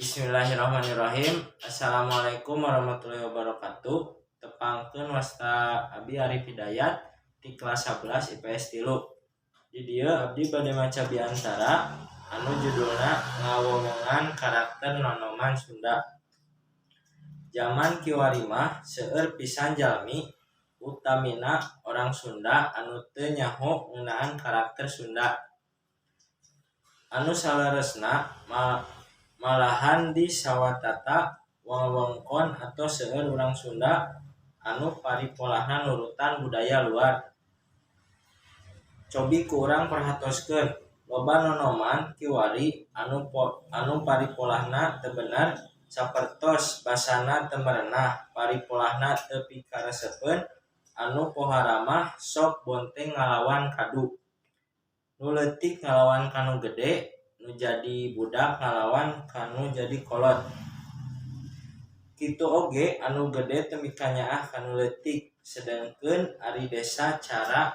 Bismillahirrahmanirrahim. Assalamualaikum warahmatullahi wabarakatuh. Tepangkeun wasta Abi Arif Hidayat di kelas 11 IPS 3. Di dieu abdi bade maca biantara anu judulna ngawomongan karakter nonoman Sunda. Zaman kiwari mah seueur pisan jalmi utamina orang Sunda anu teu nyaho ngeunaan karakter Sunda. Anu saleresna malahan di sawatata wewengkon atau seueur urang Sunda anu paripolahna nurutan budaya luar. Cobi ku urang perhatoskeun, loba nonoman kiwari anu paripolahna teu bener sapertos basana teu merenah, paripolahna teu pikaresepeun, anu pohara mah sok bonteng ngalawan kadu. Nu leutik ngalawan kanu gede, nu jadi budak ngalawan kanu jadi kolot. Kitu oge anu gede teu mika nyaah kanu leutik, sedengkeun ari desa cara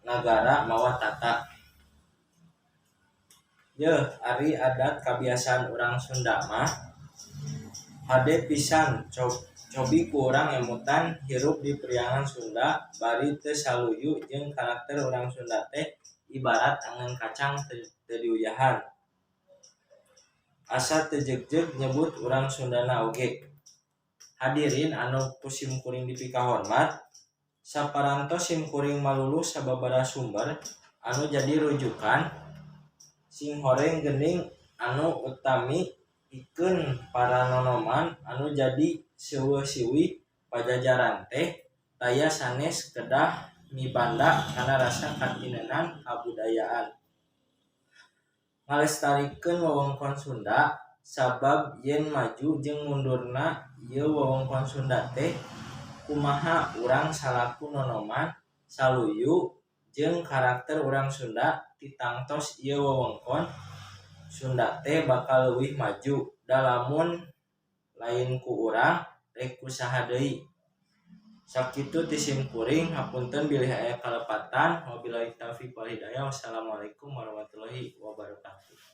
nagara mawa tata. Yeuh, ari adat kabiasaan urang Sunda mah hade pisan cobi ku urang emutan hirup di priangan Sunda bari teu saluyu jeung karakter urang Sunda teh ibarat angeun kacang teu diuyahan. Asa teu jeug-jeug nyebut urang Sundana oge. Hadirin anu kusimkuring dipika hormat, saparantos simkuring maluluh sababaraha sumber anu jadi rujukan sing horeng geuning anu utami pikeun para nonoman anu jadi seueuh siwih pajajaran teh daya sanes kedah mibanda kana rasa katineunan kabudayaan. Ngalestarikeun wewengkon Sunda sabab yen maju jeung mundurna ieu wewengkon Sunda teh kumaha urang salaku nonoman saluyu jeung karakter urang Sunda ditangtos ieu wewengkon Sunda teh bakal leuwih maju da lamun lain ku urang rek kusaha deui. Sakitu ti simkuring, hapunten bilih aya kalepatan. Wabillahi taufiq wal hidayah. Wassalamualaikum warahmatullahi wabarakatuh.